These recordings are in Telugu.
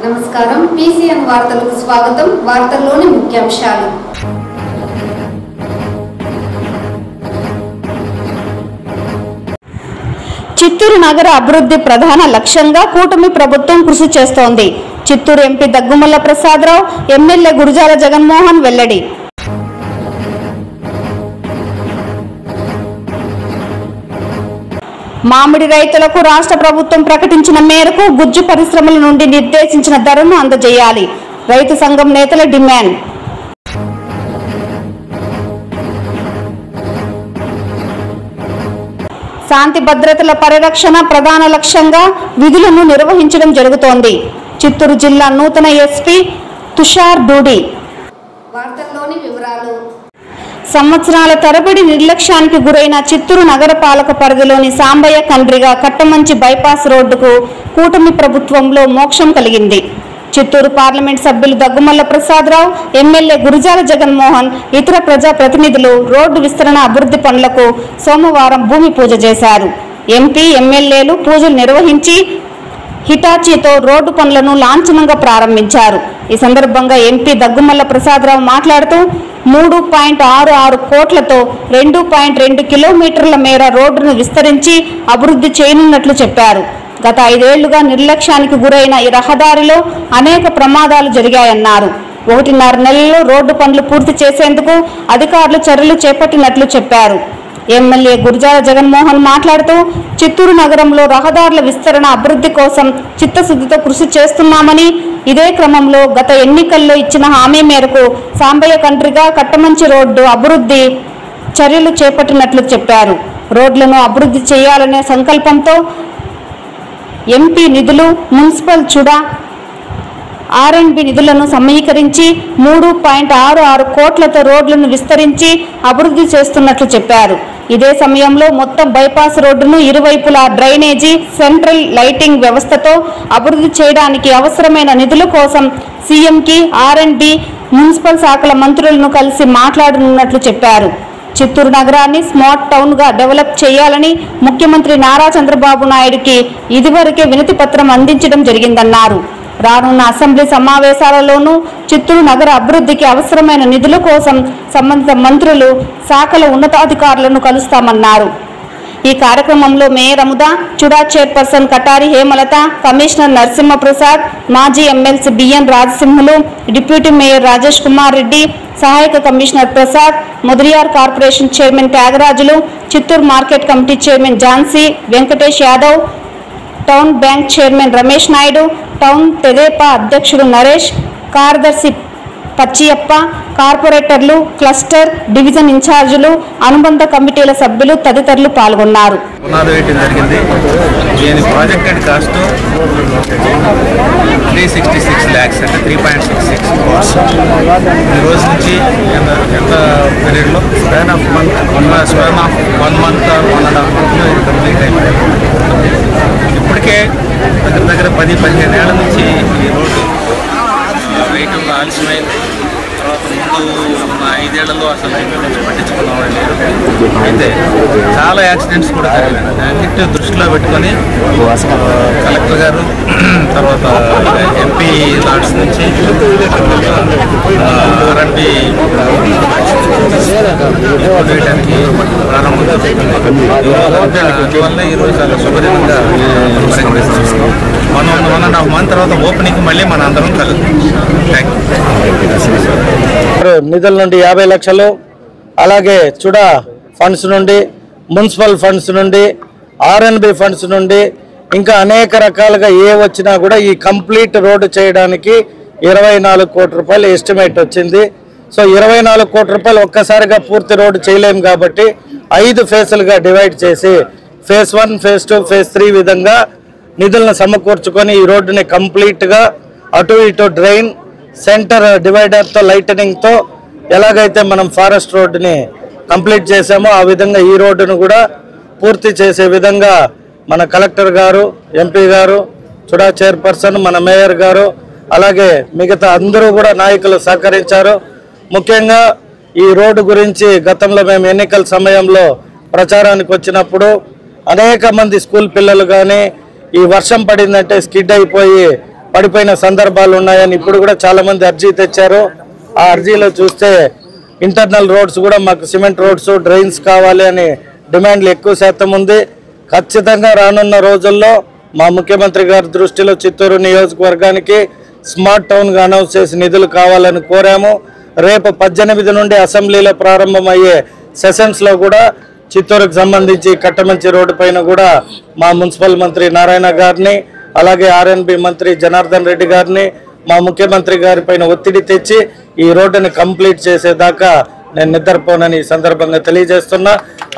నమస్కారం PCN వార్తలకు స్వాగతం. వార్తల్లోని ముఖ్యాంశాలు. చిత్తూరు నగర అభివృద్ధి ప్రధాన లక్ష్యంగా కూటమి ప్రభుత్వం కృషి చేస్తోంది. చిత్తూరు ఎంపీ దగ్గుమల్ల ప్రసాదరావు, ఎమ్మెల్యే గురజాల జగన్మోహన్ వెల్లడి. మామిడి రైతులకు రాష్ట్ర ప్రభుత్వం ప్రకటించిన మేరకు గుజ్జు పరిశ్రమల నుండి నిర్దేశించిన ధరను అందజేయాలి. రైతు సంఘం నేతల డిమాండ్. శాంతి భద్రతల పరిరక్షణ ప్రధాన లక్ష్యంగా విధులను నిర్వహించడం జరుగుతోంది. చిత్తూరు జిల్లా నూతన ఎస్పీ తుషార్ డూడి. వార్తల్లోని వివరాలు. సంవత్సరాల తరబడి నిర్లక్ష్యానికి గురైన చిత్తూరు నగరపాలక పరిధిలోని సాంబయ్య కండ్రిగా కట్టమంచి బైపాస్ రోడ్డుకు కూటమి ప్రభుత్వంలో మోక్షం కలిగింది. చిత్తూరు పార్లమెంట్ సభ్యులు దగ్గుమల్ల ప్రసాదరావు, ఎమ్మెల్యే గురజాల జగన్మోహన్, ఇతర ప్రజా ప్రతినిధులు రోడ్డు విస్తరణ అభివృద్ధి పనులకు సోమవారం భూమి పూజ చేశారు. ఎంపీ, ఎమ్మెల్యేలు పూజలు నిర్వహించి హిటాచీతో రోడ్డు పనులను లాంఛనంగా ప్రారంభించారు. ఈ సందర్భంగా ఎంపీ దగ్గుమల్ల ప్రసాదరావు మాట్లాడుతూ 3.66 కోట్లతో 2.2 కిలోమీటర్ల మేర రోడ్డును విస్తరించి అభివృద్ధి చేయనున్నట్లు చెప్పారు. గత 5 ఏళ్లుగా నిర్లక్ష్యానికి గురైన ఈ రహదారిలో అనేక ప్రమాదాలు జరిగాయన్నారు. 1.5 నెలల్లో రోడ్డు పనులు పూర్తి చేసేందుకు అధికారులు చర్యలు చేపట్టినట్లు చెప్పారు. ఎమ్మెల్యే గురజాల జగన్మోహన్ మాట్లాడుతూ చిత్తూరు నగరంలో రహదారుల విస్తరణ అభివృద్ధి కోసం చిత్తశుద్ధితో కృషి చేస్తున్నామని, ఇదే క్రమంలో గత ఎన్నికల్లో ఇచ్చిన హామీ మేరకు సాంబయ్య కండ్రిగా కట్టమంచి రోడ్డు అభివృద్ధి చర్యలు చేపట్టినట్లు చెప్పారు. రోడ్లను అభివృద్ధి చేయాలనే సంకల్పంతో ఎంపీ నిధులు, మున్సిపల్ చుడా R&B నిధులను సమీకరించి 3.66 కోట్లతో రోడ్లను విస్తరించి అభివృద్ధి చేస్తున్నట్లు చెప్పారు. ఇదే సమయంలో మొత్తం బైపాస్ రోడ్డును ఇరువైపులా డ్రైనేజీ, సెంట్రల్ లైటింగ్ వ్యవస్థతో అభివృద్ధి చేయడానికి అవసరమైన నిధుల కోసం సీఎంకి, R&B, మున్సిపల్ శాఖల మంత్రులను కలిసి మాట్లాడనున్నట్లు చెప్పారు. చిత్తూరు నగరాన్ని స్మార్ట్ టౌన్గా డెవలప్ చేయాలని ముఖ్యమంత్రి నారా చంద్రబాబు నాయుడుకి ఇదివరకే వినతి పత్రం అందించడం జరిగిందన్నారు. రానున్న అసెంబ్లీ సమావేశాలలోనూ చిత్తూరు నగర అభివృద్ధికి అవసరమైన నిధుల కోసం సంబంధిత మంత్రులు, శాఖల ఉన్నతాధికారులను కలుస్తామన్నారు. ఈ కార్యక్రమంలో mayor Amuda, Chuda chairperson Katari Hemalatha, commissioner Narasimhaprasad, మాజీ MLC BN Rajasimhulu, deputy mayor Rajesh Kumar Reddy, సహాయక commissioner Prasad, Mudiriyar corporation chairman Thyagarajulu, Chittoor market committee chairman Jhansi, Venkatesh Yadav, town bank chairman Ramesh Naidu, town Tedepa అధ్యక్షుడు నరేష్, కార్యదర్శి పచ్చియప్ప, కార్పొరేటర్లు, క్లస్టర్, డివిజన్ ఇన్ఛార్జీలు, అనుబంధ కమిటీల సభ్యులు తదితరులు పాల్గొన్నారు. దీని ప్రాజెక్టెడ్ కాస్ట్ 366 lakhs అంటే 3.66 crores. ఈ రోజు నుంచి ఎంత పీరియడ్లో span of 1 month or 1.5 month complete అయిపోయింది. ఇప్పటికే దగ్గర 10-15 ఏళ్ల నుంచి ఈ రోడ్డు రైతులు ఆలస్యమైంది. తర్వాత ముందు 5 ఏళ్లలో అసలు రైతుల నుంచి పట్టించుకున్నామని లేదు. అయితే చాలా యాక్సిడెంట్స్ కూడా జరిగాయి. అన్నింటినీ దృష్టిలో పెట్టుకొని కలెక్టర్ గారు, తర్వాత ఎంపీ లాడ్స్ నుంచి R&B వేయడానికి ప్రారంభం జరుగుతుంది. అందువల్ల ఈరోజు చాలా శుభ్రంగా 1.5 month తర్వాత ఓపెనింగ్ మళ్ళీ మన అందరం కలుగుతాం. నిధుల నుండి 50 లక్షలు, అలాగే చుడా ఫండ్స్ నుండి, మున్సిపల్ ఫండ్స్ నుండి, R&B ఫండ్స్ నుండి, ఇంకా అనేక రకాలుగా ఏ వచ్చినా కూడా ఈ కంప్లీట్ రోడ్డు చేయడానికి 24 కోట్ల రూపాయలు ఎస్టిమేట్ వచ్చింది. సో 24 కోట్ల రూపాయలు ఒక్కసారిగా పూర్తి రోడ్డు చేయలేము కాబట్టి 5 ఫేజులుగా డివైడ్ చేసి ఫేజ్ 1, ఫేజ్ 2, ఫేజ్ 3 విధంగా నిధులను సమకూర్చుకొని ఈ రోడ్డుని కంప్లీట్గా అటు ఇటు డ్రైన్, సెంటర్ డివైడర్తో, లైటనింగ్తో ఎలాగైతే మనం ఫారెస్ట్ రోడ్డుని కంప్లీట్ చేసామో ఆ విధంగా ఈ రోడ్డును కూడా పూర్తి చేసే విధంగా మన కలెక్టర్ గారు, ఎంపీ గారు, చుడా చైర్పర్సన్, మన మేయర్ గారు, అలాగే మిగతా అందరూ కూడా నాయకులు సహకరించారు. ముఖ్యంగా ఈ రోడ్డు గురించి గతంలో మేము ఎన్నికల సమయంలో ప్రచారానికి వచ్చినప్పుడు అనేక మంది స్కూల్ పిల్లలు కానీ ఈ వర్షం పడిందంటే స్కిడ్ అయిపోయి పడిపోయిన సందర్భాలు ఉన్నాయని ఇప్పుడు కూడా చాలామంది అర్జీ తెచ్చారు. ఆ అర్జీలో చూస్తే ఇంటర్నల్ రోడ్స్ కూడా మాకు సిమెంట్ రోడ్స్, డ్రైన్స్ కావాలి అని డిమాండ్లు ఎక్కువ శాతం ఉంది. ఖచ్చితంగా రానున్న రోజుల్లో మా ముఖ్యమంత్రి గారి దృష్టిలో చిత్తూరు నియోజకవర్గానికి స్మార్ట్ టౌన్గా అనౌన్స్ చేసి నిధులు కావాలని కోరాము. రేపు 18 నుండి అసెంబ్లీలో ప్రారంభమయ్యే సెషన్స్లో కూడా చిత్తూరుకు సంబంధించి కట్టమంచి రోడ్డు పైన కూడా మా మున్సిపల్ మంత్రి నారాయణ గారిని, అలాగే ఆర్ఎన్బి మంత్రి జనార్దన్ రెడ్డి గారిని, మా ముఖ్యమంత్రి గారి పైన ఒత్తిడి తెచ్చి ఈ రోడ్డుని కంప్లీట్ చేసేదాకా నేను నిద్రపోనని ఈ సందర్భంగా తెలియజేస్తున్నా.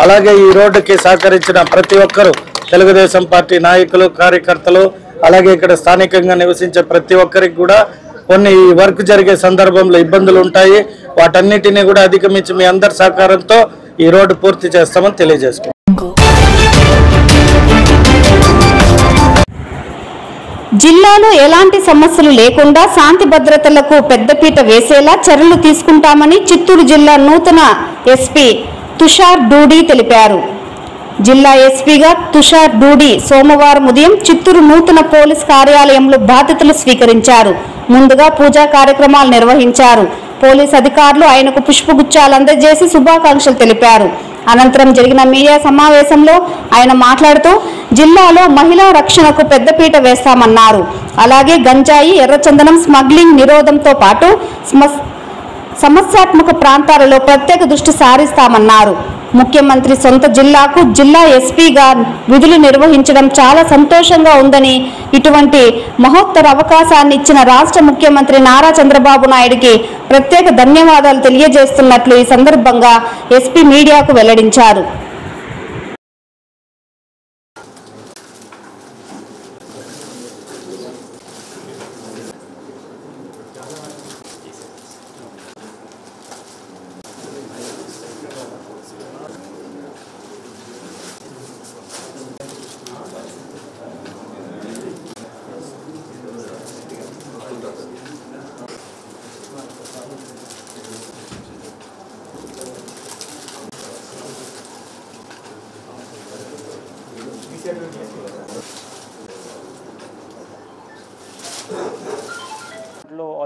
అలాగే ఈ రోడ్డుకి సహకరించిన ప్రతి ఒక్కరూ, తెలుగుదేశం పార్టీ నాయకులు, కార్యకర్తలు, అలాగే ఇక్కడ స్థానికంగా నివసించే ప్రతి ఒక్కరికి కూడా కొన్ని ఈ వర్క్ జరిగే సందర్భంలో ఇబ్బందులు ఉంటాయి. వాటన్నిటినీ కూడా అధిగమించి మీ అందరి సహకారంతో ఈ రోడ్డు పూర్తి చేస్తామని తెలియజేస్తున్నాం. జిల్లాలో ఎలాంటి సమస్యలు లేకుండా శాంతి భద్రతలకు పెద్దపీట వేసేలా చర్యలు తీసుకుంటామని చిత్తూరు జిల్లా నూతన ఎస్పీ తుషార్ డూడి తెలిపారు. జిల్లా ఎస్పీగా తుషార్ డూడి సోమవారం ఉదయం చిత్తూరు నూతన పోలీస్ కార్యాలయంలో బాధ్యతలు స్వీకరించారు. ముందుగా పూజా కార్యక్రమాలు నిర్వహించారు. పోలీస్ అధికారులు ఆయనకు పుష్పగుచ్చాలు అందజేసి శుభాకాంక్షలు తెలిపారు. అనంతరం జరిగిన మీడియా సమావేశంలో ఆయన మాట్లాడుతూ జిల్లాలో మహిళా రక్షణకు పెద్దపీట వేస్తామన్నారు. అలాగే గంజాయి, ఎర్రచందనం స్మగ్లింగ్ నిరోధంతో పాటు సమస్యాత్మక ప్రాంతాలలో ప్రత్యేక దృష్టి సారిస్తామన్నారు. ముఖ్యమంత్రి సొంత జిల్లాకు జిల్లా ఎస్పీగా విధులు నిర్వహించడం చాలా సంతోషంగా ఉందని, ఇటువంటి మహోత్తర అవకాశాన్ని ఇచ్చిన రాష్ట్ర ముఖ్యమంత్రి నారా చంద్రబాబు నాయుడుకి ప్రత్యేక ధన్యవాదాలు తెలియజేస్తున్నట్లు ఈ సందర్భంగా ఎస్పీ మీడియాకు వెల్లడించారు.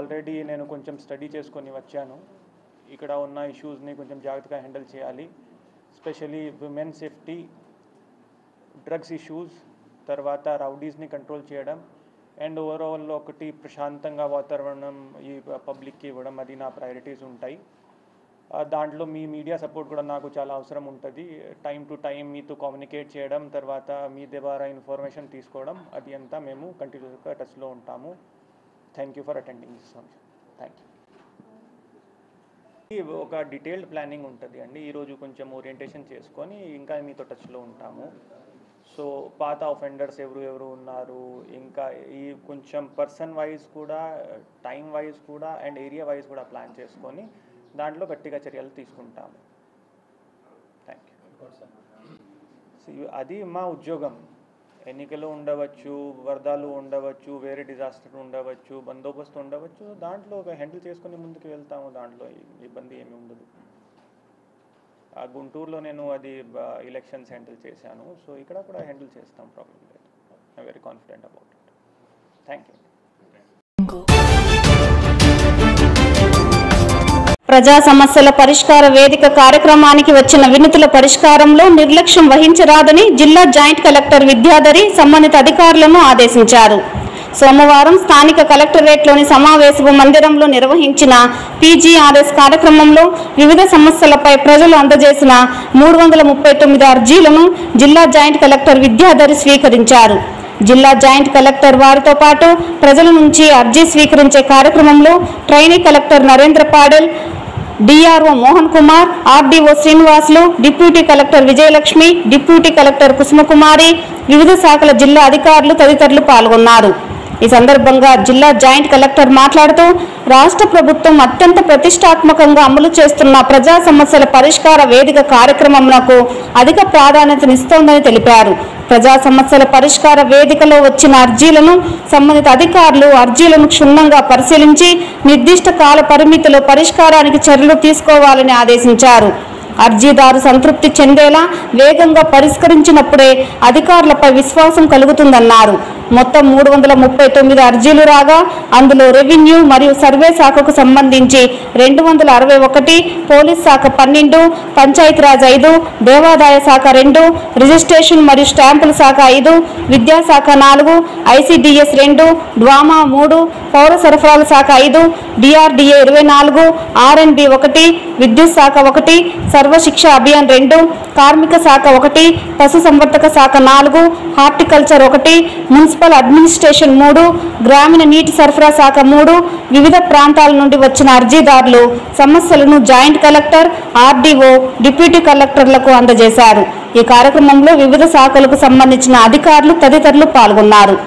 ఆల్రెడీ నేను కొంచెం స్టడీ చేసుకొని వచ్చాను. ఇక్కడ ఉన్న ఇష్యూస్ని కొంచెం జాగ్రత్తగా హ్యాండిల్ చేయాలి. Especially women safety, drugs issues, తర్వాత రౌడీస్ని కంట్రోల్ చేయడం అండ్ ఓవరాల్ ఒకటి ప్రశాంతంగా వాతావరణం ఈ పబ్లిక్కి ఇవ్వడం, అది నా ప్రయారిటీస్ ఉంటాయి. దాంట్లో మీ మీడియా సపోర్ట్ కూడా నాకు చాలా అవసరం ఉంటుంది. టైం టు టైం మీతో కమ్యూనికేట్ చేయడం, తర్వాత మీ ద్వారా ఇన్ఫర్మేషన్ తీసుకోవడం, అది అంతా మేము కంటిన్యూస్గా టచ్లో ఉంటాము. Thank you for attending this function. Thank you. ఒక డీటెయిల్డ్ ప్లానింగ్ ఉంటుంది అండి. ఈరోజు కొంచెం ఓరియంటేషన్ చేసుకొని ఇంకా మీతో టచ్లో ఉంటాము. సో పాత ఆఫెండర్స్ ఎవరు ఉన్నారు, ఇంకా ఈ కొంచెం పర్సన్ వైజ్ కూడా, టైం వైజ్ కూడా అండ్ ఏరియా వైజ్ కూడా ప్లాన్ చేసుకొని దాంట్లో గట్టిగా చర్యలు తీసుకుంటాము. Thank you. అది మా ఉద్యోగం. ఎన్నికలు ఉండవచ్చు, వరదలు ఉండవచ్చు, వేరే డిజాస్టర్ ఉండవచ్చు, బందోబస్తు ఉండవచ్చు. దాంట్లో హ్యాండిల్ చేసుకొని ముందుకు వెళ్తాము. దాంట్లో ఇబ్బంది ఏమి ఉండదు. గుంటూరులో నేను అది ఎలక్షన్స్ హ్యాండిల్ చేశాను. సో ఇక్కడ కూడా హ్యాండిల్ చేస్తాం, ప్రాబ్లం లేదు. I very confident about it. Thank you. ప్రజా సమస్యల పరిష్కార వేదిక కార్యక్రమానికి వచ్చిన వినతుల పరిష్కారంలో నిర్లక్ష్యం వహించరాదని జిల్లా జాయింట్ కలెక్టర్ విద్యాధరి సంబంధిత అధికారులను ఆదేశించారు. సోమవారం స్థానిక కలెక్టరేట్లోని సమావేశపు మందిరంలో నిర్వహించిన పీజీఆర్ఎస్ కార్యక్రమంలో వివిధ సమస్యలపై ప్రజలు అందజేసిన 339 అర్జీలను జిల్లా జాయింట్ కలెక్టర్ విద్యాధరి స్వీకరించారు. జిల్లా జాయింట్ కలెక్టర్ వారితో పాటు ప్రజల నుంచి అర్జీ స్వీకరించే కార్యక్రమంలో trainee collector Narendra Padel, DRO Mohan Kumar, RDO Srinivasulu, deputy collector Vijayalakshmi, deputy collector Kusumakumari, వివిధ శాఖల జిల్లా అధికారులు తదితరులు పాల్గొన్నారు. ఈ సందర్భంగా జిల్లా జాయింట్ కలెక్టర్ మాట్లాడుతూ రాష్ట్ర ప్రభుత్వం అత్యంత ప్రతిష్టాత్మకంగా అమలు చేస్తున్న ప్రజా సమస్యల పరిష్కార వేదిక కార్యక్రమంకు అధిక ప్రాధాన్యతనిస్తోందని తెలిపారు. ప్రజా సమస్యల పరిష్కార వేదికలో వచ్చిన అర్జీలను సంబంధిత అధికారులు అర్జీలను క్షుణ్ణంగా పరిశీలించి నిర్దిష్ట కాల పరిమితిలో పరిష్కారానికి చర్యలు తీసుకోవాలని ఆదేశించారు. అర్జీదారు సంతృప్తి చెందేలా వేగంగా పరిష్కరించినప్పుడే అధికారులపై విశ్వాసం కలుగుతుందన్నారు. మొత్తం 339 అర్జీలు రాగా అందులో రెవెన్యూ మరియు సర్వే శాఖకు సంబంధించి 261, పోలీస్ శాఖ 12, పంచాయతీరాజ్ 5, దేవాదాయ శాఖ 2, రిజిస్ట్రేషన్ మరియు స్టాంపుల శాఖ 5, విద్యాశాఖ 4, ICDS 2, డ్వామా 3, పౌర సరఫరాల శాఖ 5, DRDA 24, RNB 1, విద్యుత్ శాఖ 1, సర్వశిక్ష అభియాన్ 2, కార్మిక శాఖ 1, పశుసంవర్ధక శాఖ 4, హార్టికల్చర్ 1, మున్సిపల్ అడ్మినిస్ట్రేషన్ 3, గ్రామీణ నీటి సరఫరా శాఖ 3, వివిధ ప్రాంతాల నుండి వచ్చిన అర్జీదారులు సమస్యలను జాయింట్ కలెక్టర్, RDO, డిప్యూటీ కలెక్టర్లకు అందజేశారు. ఈ కార్యక్రమంలో వివిధ శాఖలకు సంబంధించిన అధికారులు తదితరులు పాల్గొన్నారు.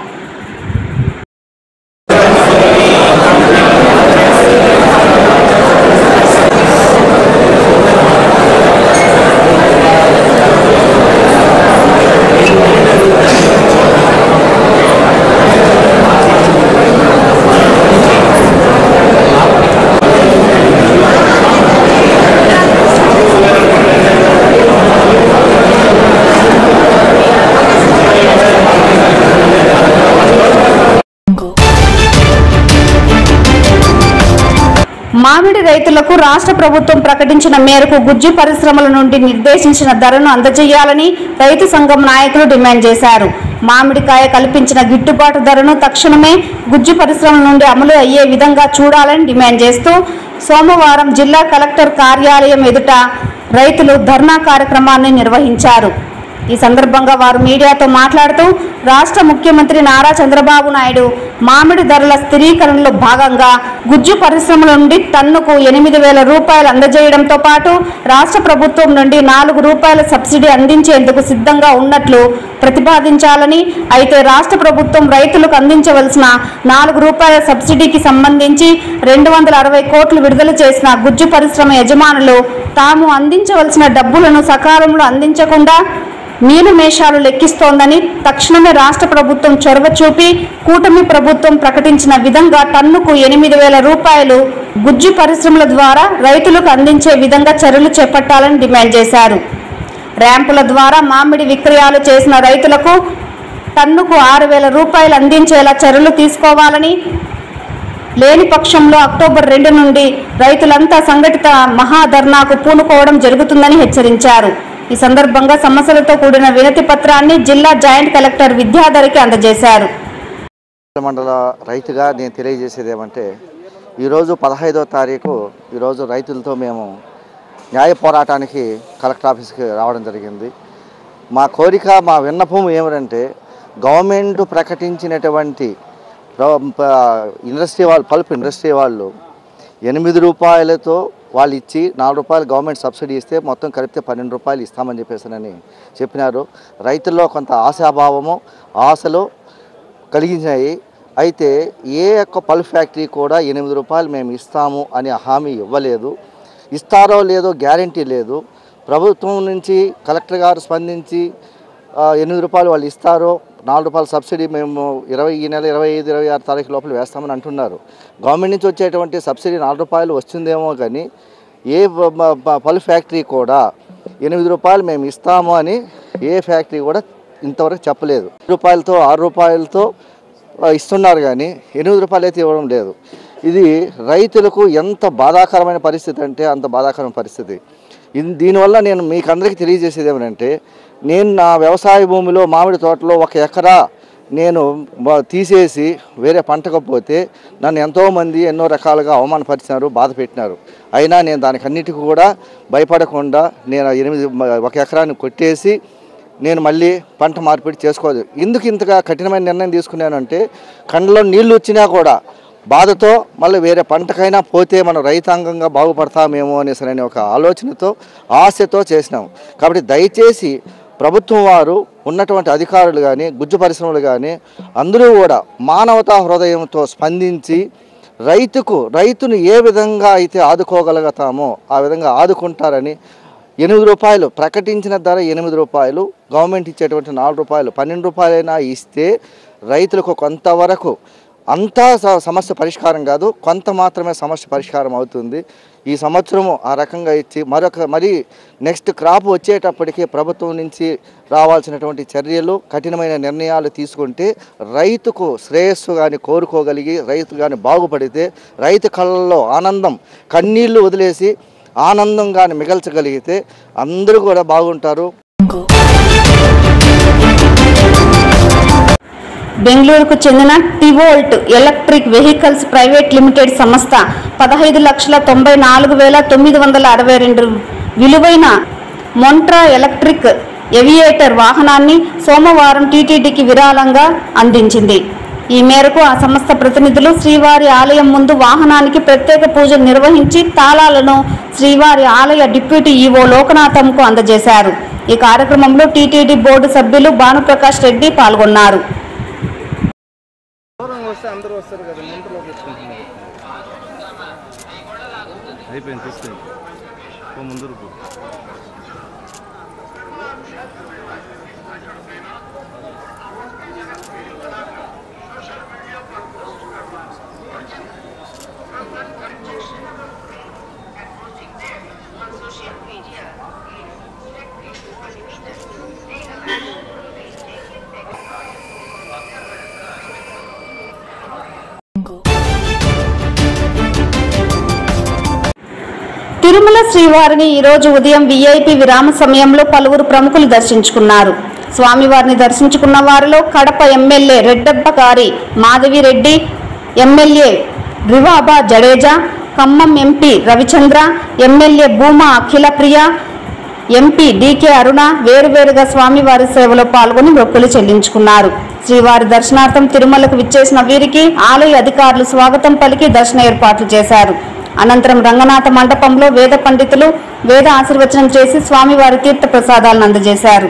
మామిడి రైతులకు రాష్ట్ర ప్రభుత్వం ప్రకటించిన మేరకు గుజ్జు పరిశ్రమల నుండి నిర్దేశించిన ధరను అందజేయాలని రైతు సంఘం నాయకులు డిమాండ్ చేశారు. మామిడికాయ కల్పించిన గిట్టుబాటు ధరను తక్షణమే గుజ్జు పరిశ్రమల నుండి అమలు అయ్యే విధంగా చూడాలని డిమాండ్ చేస్తూ సోమవారం జిల్లా కలెక్టర్ కార్యాలయం ఎదుట రైతులు ధర్నా కార్యక్రమాన్ని నిర్వహించారు. ఈ సందర్భంగా వారు మీడియాతో మాట్లాడుతూ రాష్ట్ర ముఖ్యమంత్రి నారా చంద్రబాబు నాయుడు మామిడి ధరల స్థిరీకరణలో భాగంగా గుజ్జు పరిశ్రమల నుండి టన్నుకు 8,000 రూపాయలు అందజేయడంతో పాటు రాష్ట్ర ప్రభుత్వం నుండి 4 రూపాయల సబ్సిడీ అందించేందుకు సిద్ధంగా ఉన్నట్లు ప్రతిపాదించాలని, అయితే రాష్ట్ర ప్రభుత్వం రైతులకు అందించవలసిన 4 రూపాయల సబ్సిడీకి సంబంధించి 260 కోట్లు విడుదల చేసిన గుజ్జు పరిశ్రమ యజమానులు తాము అందించవలసిన డబ్బులను సకాలంలో అందించకుండా మీనమేషాలు లెక్కిస్తోందని, తక్షణమే రాష్ట్ర ప్రభుత్వం చొరవ చూపి కూటమి ప్రభుత్వం ప్రకటించిన విధంగా టన్నుకు 8,000 రూపాయలు గుజ్జు పరిశ్రమల ద్వారా రైతులకు అందించే విధంగా చర్యలు చేపట్టాలని డిమాండ్ చేశారు. ర్యాంపుల ద్వారా మామిడి విక్రయాలు చేసిన రైతులకు టన్నుకు 6,000 రూపాయలు అందించేలా చర్యలు తీసుకోవాలని, లేని పక్షంలో అక్టోబర్ 2 నుండి రైతులంతా సంఘటిత మహాధర్నాకు పూనుకోవడం జరుగుతుందని హెచ్చరించారు. ఈ సందర్భంగా సమస్యలతో కూడిన వినతి పత్రాన్ని జిల్లా జాయింట్ కలెక్టర్ విద్యాధరికి అందజేశారు. మండల రైతుగా నేను తెలియజేసేది ఏమంటే, ఈరోజు 15వ తారీఖు ఈరోజు రైతులతో మేము న్యాయ పోరాటానికి కలెక్టర్ ఆఫీస్కి రావడం జరిగింది. మా కోరిక, మా విన్నపం ఏమిటంటే, గవర్నమెంట్ ప్రకటించినటువంటి ఇండస్ట్రీ వాళ్ళు, పల్ప్ ఇండస్ట్రీ వాళ్ళు 8 రూపాయలతో వాళ్ళు ఇచ్చి 4 రూపాయలు గవర్నమెంట్ సబ్సిడీ ఇస్తే మొత్తం కలిపితే 12 రూపాయలు ఇస్తామని చెప్పేసానని చెప్పినారు. రైతుల్లో కొంత ఆశాభావము, ఆశలు కలిగించాయి. అయితే ఏ ఒక్క పల్ప్ ఫ్యాక్టరీ కూడా 8 రూపాయలు మేము ఇస్తాము అని హామీ ఇవ్వలేదు. ఇస్తారో లేదో గ్యారంటీ లేదు. ప్రభుత్వం నుంచి కలెక్టర్ గారు స్పందించి 8 రూపాయలు వాళ్ళు ఇస్తారో, 4 రూపాయల సబ్సిడీ మేము ఈ నెల 25, 26 తారీఖు లోపల వేస్తామని అంటున్నారు. గవర్నమెంట్ నుంచి వచ్చేటువంటి సబ్సిడీ 4 రూపాయలు వస్తుందేమో కానీ ఏ పల్ప్ ఫ్యాక్టరీ కూడా 8 రూపాయలు మేము ఇస్తాము అని ఏ ఫ్యాక్టరీ కూడా ఇంతవరకు చెప్పలేదు. 2 రూపాయలతో 6 రూపాయలతో ఇస్తున్నారు కానీ 8 రూపాయలు అయితే ఇవ్వడం లేదు. ఇది రైతులకు ఎంత బాధాకరమైన పరిస్థితి అంటే అంత బాధాకరమైన పరిస్థితి. దీనివల్ల నేను మీకు అందరికీ తెలియజేసేది ఏమంటే, నేను నా వ్యవసాయ భూమిలో మామిడి తోటలో 1 ఎకరా నేను తీసేసి వేరే పంటకు పోతే నన్ను ఎంతోమంది ఎన్నో రకాలుగా అవమానపరిచినారు, బాధ పెట్టినారు. అయినా నేను దానికి అన్నిటికీ కూడా భయపడకుండా నేను 1 ఎకరాన్ని కొట్టేసి నేను మళ్ళీ పంట మార్పిడి చేసుకోదు. ఎందుకు ఇంతగా కఠినమైన నిర్ణయం తీసుకున్నానంటే, కండ్లో నీళ్ళు వచ్చినా కూడా బాధతో మళ్ళీ వేరే పంటకైనా పోతే మనం రైతాంగంగా బాగుపడతామేమో అనేసి ఒక ఆలోచనతో, ఆశతో చేసినాం. కాబట్టి దయచేసి ప్రభుత్వం వారు, ఉన్నటువంటి అధికారులు కానీ, గుజ్జు పరిశ్రమలు కానీ అందరూ కూడా మానవతా హృదయంతో స్పందించి రైతును ఏ విధంగా అయితే ఆదుకోగలుగుతామో ఆ విధంగా ఆదుకుంటారని, 8 రూపాయలు ప్రకటించిన ధర 8 రూపాయలు, గవర్నమెంట్ ఇచ్చేటువంటి 4 రూపాయలు 12 రూపాయలైనా ఇస్తే రైతులకు కొంతవరకు అంతా సమస్య పరిష్కారం కాదు, కొంత మాత్రమే సమస్య పరిష్కారం అవుతుంది. ఈ సంవత్సరము ఆ రకంగా ఇచ్చి మరి నెక్స్ట్ క్రాప్ వచ్చేటప్పటికి ప్రభుత్వం నుంచి రావాల్సినటువంటి చర్యలు, కఠినమైన నిర్ణయాలు తీసుకుంటే రైతుకు శ్రేయస్సు కానీ కోరుకోగలిగి రైతు కానీ బాగుపడితే రైతు కళ్ళల్లో ఆనందం, కన్నీళ్లు వదిలేసి ఆనందం కానీ మిగల్చగలిగితే అందరూ కూడా బాగుంటారు. బెంగళూరుకు చెందిన టివోల్ట్ ఎలక్ట్రిక్ వెహికల్స్ ప్రైవేట్ లిమిటెడ్ సంస్థ 15,94,962 విలువైన మొంట్రా ఎలక్ట్రిక్ ఏవియేటర్ వాహనాన్ని సోమవారం టీటీడీకి విరాళంగా అందించింది. ఈ మేరకు ఆ సంస్థ ప్రతినిధులు శ్రీవారి ఆలయం ముందు వాహనానికి ప్రత్యేక పూజలు నిర్వహించి తాళాలను శ్రీవారి ఆలయ డిప్యూటీ ఈవో లోకనాథంకు అందజేశారు. ఈ కార్యక్రమంలో టీటీడీ బోర్డు సభ్యులు భానుప్రకాష్ రెడ్డి పాల్గొన్నారు. తిరుమల శ్రీవారిని ఈరోజు ఉదయం వీఐపీ విరామ సమయంలో పలువురు ప్రముఖులు దర్శించుకున్నారు. స్వామివారిని దర్శించుకున్న వారిలో కడప ఎమ్మెల్యే రెడ్డప్ప గారి Madhavireddy, MLA Rivaba Jadeja, Khammam MP Ravichandra, MLA Bhuma Akhilapriya, MP DK Aruna వేరువేరుగా స్వామివారి సేవలో పాల్గొని మొక్కులు చెల్లించుకున్నారు. శ్రీవారి దర్శనార్థం తిరుమలకు విచ్చేసిన వీరికి ఆలయ అధికారులు స్వాగతం పలికి దర్శన ఏర్పాట్లు చేశారు. అనంతరం రంగనాథ మండపంలో వేద పండితులు వేద ఆశీర్వచనం చేసి స్వామివారి తీర్థ ప్రసాదాలను అందజేశారు.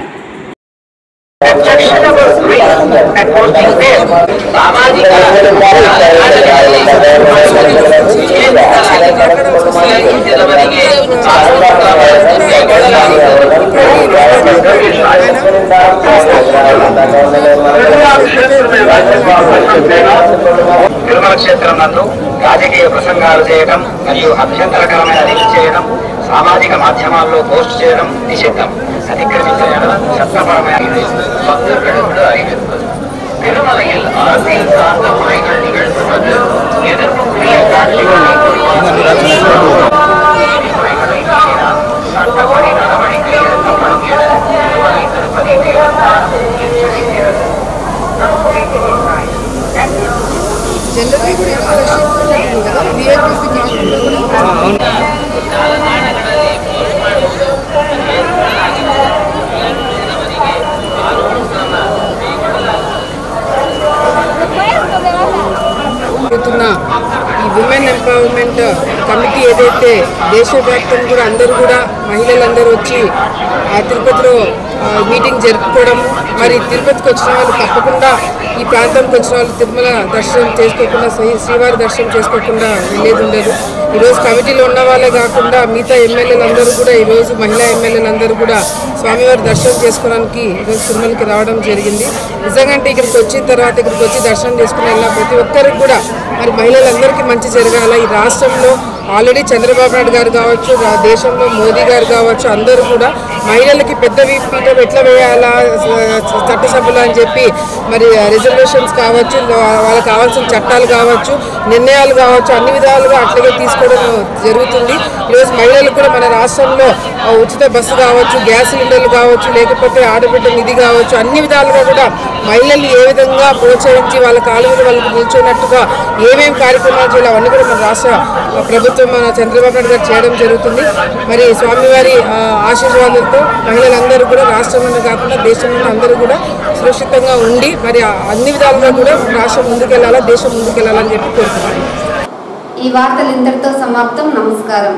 తిరుమల క్షేత్రం నందు రాజకీయ ప్రసంగాలు చేయడం మరియు అభ్యంతరకరమైన రీతి చేయడం, సామాజిక మాధ్యమాల్లో పోస్ట్ చేయడం నిషిద్ధం. అతిక్రమించడం చట్టపరమైన திருமலையில் அரசியல் சார்ந்த முறைகள் நிகழ்த்துவது எதிர்ப்புக்குரிய காட்சிகளை சட்டப்படி நடவடிக்கை எடுக்கப்படும் என திருமலை திருப்பதி தேவஸ்தானம் எச்சரிக்கிறது. ఈ విమెన్ ఎంపవర్మెంట్ కమిటీ ఏదైతే దేశవ్యాప్తంగా కూడా అందరూ కూడా మహిళలందరూ వచ్చి ఆ తిరుపతిలో మీటింగ్ జరుపుకోవడం, మరి తిరుపతికి వచ్చిన వాళ్ళు తప్పకుండా ఈ ప్రాంతానికి వచ్చిన వాళ్ళు తిరుమల దర్శనం చేసుకోకుండా శ్రీవారి దర్శనం చేసుకోకుండా వెళ్ళేది ఉండదు. ఈరోజు కమిటీలో ఉన్న వాళ్ళే కాకుండా మిగతా ఎమ్మెల్యేలందరూ కూడా ఈరోజు మహిళా ఎమ్మెల్యేలందరూ కూడా స్వామివారి దర్శనం చేసుకోవడానికి ఈరోజు తిరుమలకి రావడం జరిగింది. నిజంగా అంటే ఇక్కడికి వచ్చిన తర్వాత ఇక్కడికి వచ్చి దర్శనం చేసుకుని వెళ్ళిన ప్రతి ఒక్కరికి కూడా మరి మహిళలందరికీ మంచి జరగాల. ఈ రాష్ట్రంలో ఆల్రెడీ చంద్రబాబు నాయుడు గారు కావచ్చు, దేశంలో మోదీ గారు కావచ్చు, అందరూ కూడా మహిళలకి పెద్ద పీఠం ఎట్లా వేయాలా చట్టసభలు అని చెప్పి మరి రిజర్వేషన్స్ కావచ్చు, వాళ్ళకి కావాల్సిన చట్టాలు కావచ్చు, నిర్ణయాలు కావచ్చు, అన్ని విధాలుగా అట్లాగే తీసుకోవడం జరుగుతుంది. ఈరోజు మహిళలకు కూడా మన రాష్ట్రంలో ఉచిత బస్సు కావచ్చు, గ్యాస్ సిలిండర్లు కావచ్చు, లేకపోతే ఆడబిడ్డ నిధి కావచ్చు, అన్ని విధాలుగా కూడా మహిళల్ని ఏ విధంగా ప్రోత్సహించి వాళ్ళ కాళ్ళ మీద వాళ్ళకి నిల్చున్నట్టుగా ఏమేమి కార్యక్రమాలు చేయాలి అవన్నీ కూడా మన రాష్ట్ర ప్రభుత్వం మన చంద్రబాబు నాయుడు గారు చేయడం జరుగుతుంది. మరి స్వామివారి ఆశీర్వాదాలతో మహిళలందరూ కూడా రాష్ట్రంలోనే కాకుండా దేశంలో అందరూ కూడా సురక్షితంగా ఉండి మరి అన్ని విధాలుగా కూడా రాష్ట్రం ముందుకెళ్లాలా, దేశం ముందుకెళ్లాలని చెప్పి కోరుతున్నాను. ఈ వార్తలు ఇంతటితో సమాప్తం. నమస్కారం.